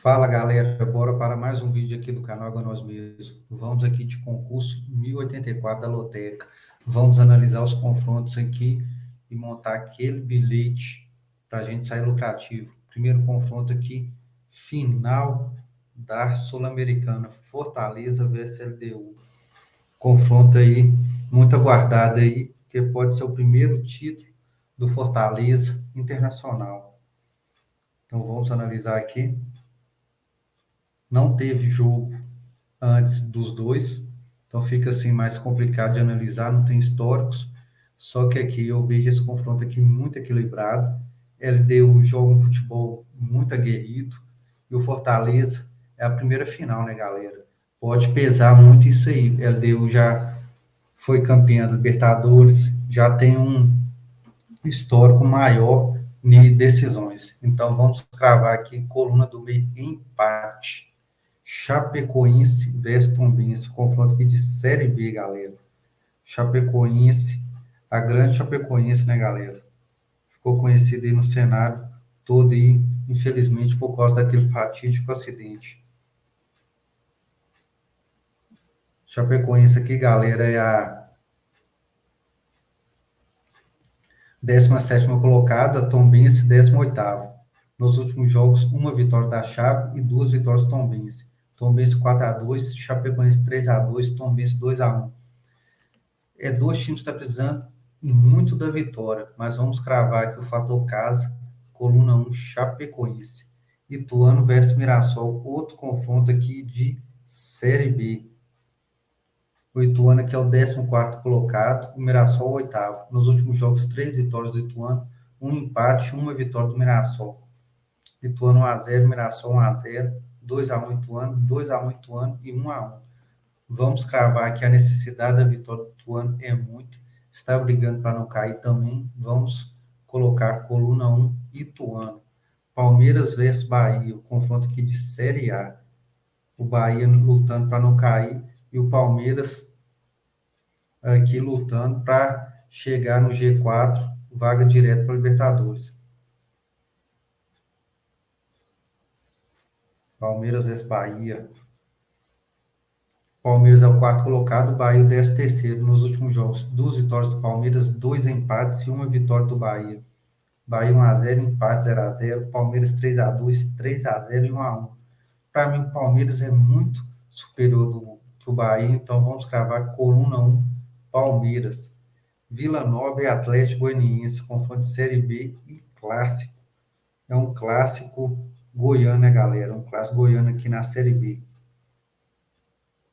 Fala galera, bora para mais um vídeo aqui do canal Água Nós Mesmos. Vamos aqui de concurso 1084 da Loteca. Vamos analisar os confrontos aqui e montar aquele bilhete para a gente sair lucrativo. Primeiro confronto aqui, final da Sul-Americana, Fortaleza vs LDU. Confronto aí, muito aguardado aí, que pode ser o primeiro título do Fortaleza Internacional. Então vamos analisar aqui. Não teve jogo antes dos dois, então fica assim mais complicado de analisar, não tem históricos, só que aqui eu vejo esse confronto aqui muito equilibrado, LDU joga um futebol muito aguerrido, e o Fortaleza é a primeira final, né, galera? Pode pesar muito isso aí, LDU já foi campeão da Libertadores, já tem um histórico maior em decisões, então vamos cravar aqui, coluna do meio, empate. Chapecoense vs Tombense, confronto aqui de Série B, galera. Chapecoense, a grande Chapecoense, né, galera? Ficou conhecida aí no cenário todo aí, infelizmente, por causa daquele fatídico acidente. Chapecoense aqui, galera, é a 17ª colocada, Tombense 18º. Nos últimos jogos, uma vitória da Chape e 2 vitórias do Tombense. Tombense 4-2, Chapecoense 3-2, Tombense 2-1. Dois times que estão precisando muito da vitória, mas vamos cravar aqui o fator casa, coluna 1, Chapecoense. Ituano versus Mirassol, outro confronto aqui de Série B. O Ituano aqui é o 14º colocado, o Mirassol o 8º. Nos últimos jogos, 3 vitórias do Ituano, um empate, uma vitória do Mirassol. Ituano 1-0, Mirassol 1-0, 2-1 Ituano, 2-1 Ituano e 1-1. Vamos cravar que a necessidade da vitória do Ituano é muito. Está brigando para não cair também. Vamos colocar coluna 1, Ituano. Palmeiras versus Bahia, o confronto aqui de Série A. O Bahia lutando para não cair e o Palmeiras aqui lutando para chegar no G4, vaga direta para a Libertadores. Palmeiras versus Bahia. Palmeiras é o 4º colocado, Bahia o 13º. Nos últimos jogos, 2 vitórias do Palmeiras, 2 empates e 1 vitória do Bahia. Bahia 1-0, empate 0-0, Palmeiras 3-2, 3-0 e 1-1. Para mim, o Palmeiras é muito superior que o Bahia, então vamos cravar coluna 1, Palmeiras. Vila Nova e Atlético Goianiense, confronto de Série B e clássico. É um clássico goiano, né, galera? Um clássico goiano aqui na Série B.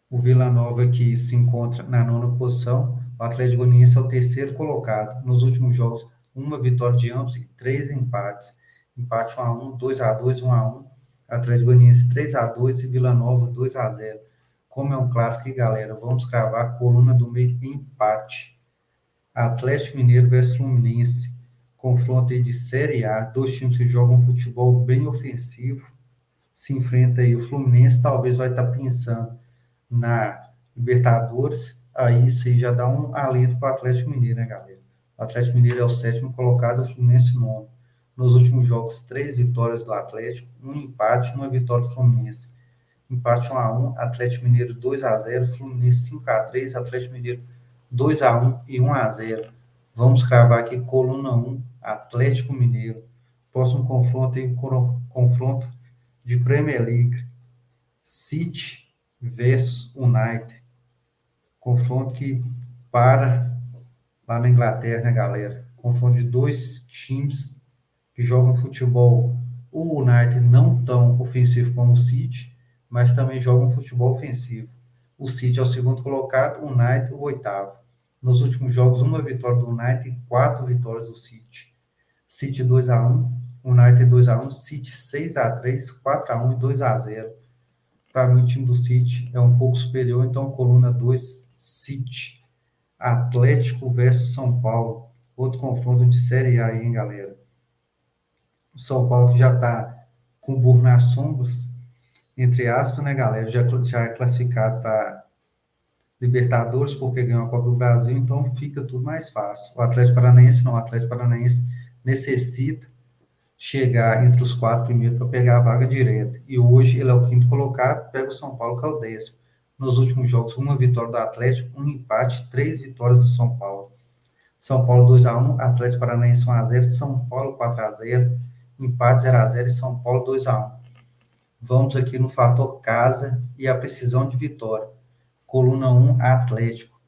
O Vila Nova que se encontra na 9ª posição, o Atlético Goianiense é o 3º colocado. Nos últimos jogos, uma vitória de ambos e 3 empates. Empate 1-1, 2-2, 1-1. Atlético Goianiense 3-2 e Vila Nova 2-0. Como é um clássico aí, galera, vamos cravar a coluna do meio empate. Atlético Mineiro versus Fluminense. Confronto aí de Série A. 2 times que jogam futebol bem ofensivo. Se enfrenta aí. O Fluminense talvez vai estar pensando na Libertadores, aí isso aí já dá um alento para o Atlético Mineiro, né, galera? O Atlético Mineiro é o 7º colocado, o Fluminense 9º. Nos últimos jogos, 3 vitórias do Atlético, um empate, uma vitória do Fluminense. Empate 1-1, Atlético Mineiro 2-0, Fluminense 5-3, Atlético Mineiro 2-1 e 1-0. Vamos cravar aqui coluna 1, Atlético Mineiro. Próximo confronto aí, confronto de Premier League. City versus United. Confronto que para lá na Inglaterra, né, galera? Confronto de 2 times que jogam futebol. O United não tão ofensivo como o City, mas também jogam futebol ofensivo. O City é o 2º colocado, o United o 8º. Nos últimos jogos, uma vitória do United e 4 vitórias do City. City 2-1, United 2-1, City 6-3, 4-1 e 2-0. Para mim, o time do City é um pouco superior, então coluna 2, City. Atlético versus São Paulo. Outro confronto de Série A aí, hein, galera? O São Paulo que já está com o burro nas sombras, entre aspas, né, galera? Já é classificado para Libertadores, porque ganhou a Copa do Brasil, então fica tudo mais fácil. O Atlético Paranaense não, o Atlético Paranaense necessita chegar entre os quatro primeiros para pegar a vaga direta. E hoje ele é o quinto colocado, pega o São Paulo, que é o décimo. Nos últimos jogos, uma vitória do Atlético, um empate, três vitórias do São Paulo. São Paulo 2-1, Atlético Paranaense 1-0, São Paulo 4-0, empate 0-0 e São Paulo 2-1. Vamos aqui no fator casa e a precisão de vitória. Coluna 1, Atlético.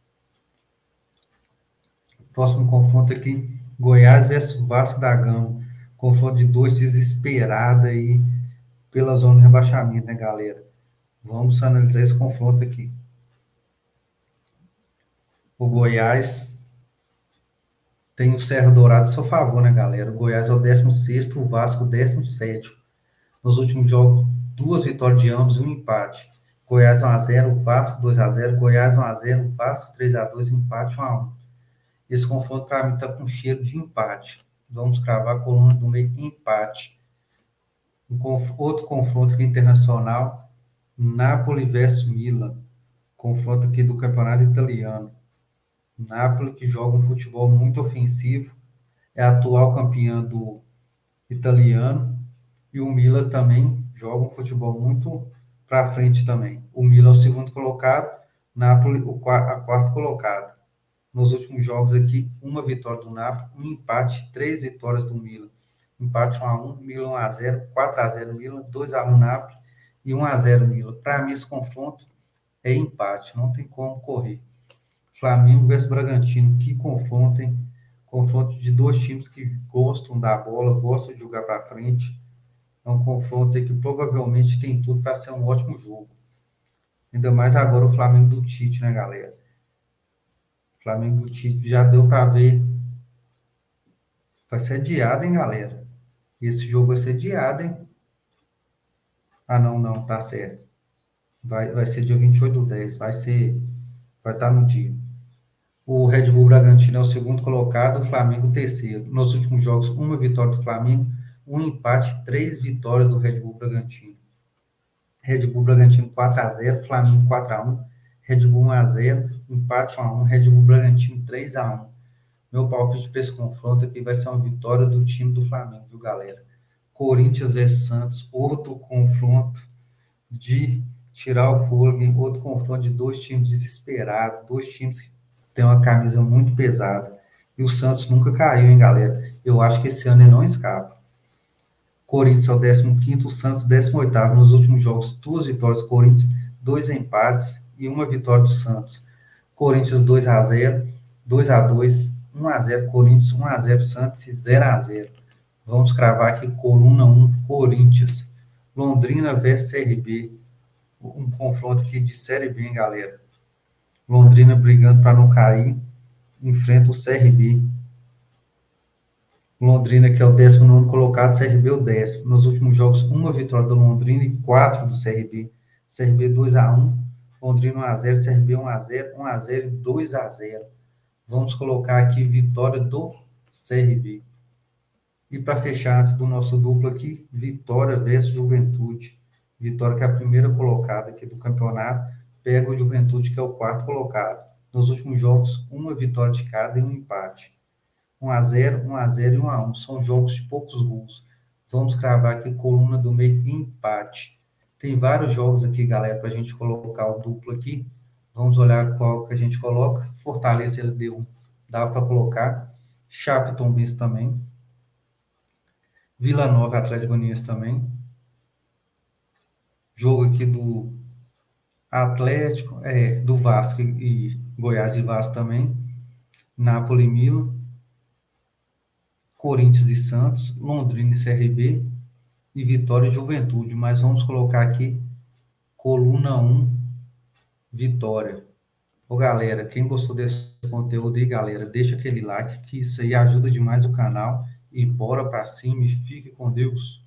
Próximo confronto aqui, Goiás versus Vasco da Gama. Confronto de dois desesperados aí pela zona de rebaixamento, né, galera? Vamos analisar esse confronto aqui. O Goiás tem o Serra Dourado a seu favor, né, galera? O Goiás é o 16º, o Vasco o 17º. Nos últimos jogos, duas vitórias de ambos e um empate. Goiás 1-0, Vasco 2-0, Goiás 1-0, Vasco 3-2, empate 1-1. Esse confronto, para mim, está com cheiro de empate. Vamos cravar a coluna do meio empate. Outro confronto aqui internacional, Napoli versus Milan. Confronto aqui do campeonato italiano. Napoli, que joga um futebol muito ofensivo, é atual campeão do italiano, e o Milan também joga um futebol muito para frente também. O Milan é o segundo colocado, Napoli a quarto colocado. Nos últimos jogos aqui, uma vitória do Napoli, um empate, três vitórias do Milan. Empate 1-1, Milan 1-0, 4-0 Milan, 2-1 Napoli e 1-0 Milan. Para mim, esse confronto é empate, não tem como correr. Flamengo versus Bragantino, que confronto, hein? Confronto de dois times que gostam da bola, gostam de jogar para frente. É um confronto aí que provavelmente tem tudo para ser um ótimo jogo. Ainda mais agora o Flamengo do Tite, né, galera? O Flamengo do Tite já deu para ver. Vai ser adiado, hein, galera? Esse jogo vai ser adiado, hein? Ah, não, tá certo. Vai ser dia 28/10. Vai estar no dia. O Red Bull Bragantino é o segundo colocado, o Flamengo o terceiro. Nos últimos jogos, uma vitória do Flamengo, um empate, três vitórias do Red Bull Bragantino. Red Bull Bragantino 4-0, Flamengo 4-1, Red Bull 1-0, empate 1-1, Red Bull Bragantino 3-1. Meu palpite para esse confronto aqui vai ser uma vitória do time do Flamengo, viu, galera? Corinthians versus Santos, outro confronto de tirar o fôlego, outro confronto de dois times desesperados, dois times que têm uma camisa muito pesada. E o Santos nunca caiu, hein, galera? Eu acho que esse ano ele não escapa. Corinthians é o 15º, o Santos 18º. Nos últimos jogos, duas vitórias do Corinthians, dois empates e uma vitória do Santos. Corinthians 2-0, 2-2, 1-0 Corinthians, 1-0 Santos e 0-0. Vamos cravar aqui coluna 1, Corinthians. Londrina versus CRB. Um confronto aqui de Série B, hein, galera? Londrina brigando para não cair, enfrenta o CRB. Londrina, que é o 19º colocado, CRB o 10º. Nos últimos jogos, uma vitória do Londrina e 4 do CRB. CRB 2-1, Londrina 1-0, CRB 1-0, 1-0 e 2-0. Vamos colocar aqui vitória do CRB. E para fechar, antes do nosso duplo aqui, Vitória versus Juventude. Vitória, que é a primeira colocada aqui do campeonato, pega o Juventude, que é o quarto colocado. Nos últimos jogos, uma vitória de cada e um empate. 1-0, 1-0 e 1-1. São jogos de poucos gols. Vamos cravar aqui coluna do meio empate. Tem vários jogos aqui, galera, para a gente colocar o duplo aqui. Vamos olhar qual que a gente coloca. Fortaleza, ele dava para colocar. Chape e Tombense também. Vila Nova, Atlético Goianiense também. Jogo aqui do Atlético, do Vasco e Goiás e Vasco também. Napoli e Milan. Corinthians e Santos. Londrina e CRB. E Vitória e Juventude. Mas vamos colocar aqui coluna 1, Vitória. Ô, galera, quem gostou desse conteúdo aí, galera, deixa aquele like, que isso aí ajuda demais o canal. E bora pra cima e fique com Deus.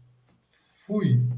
Fui!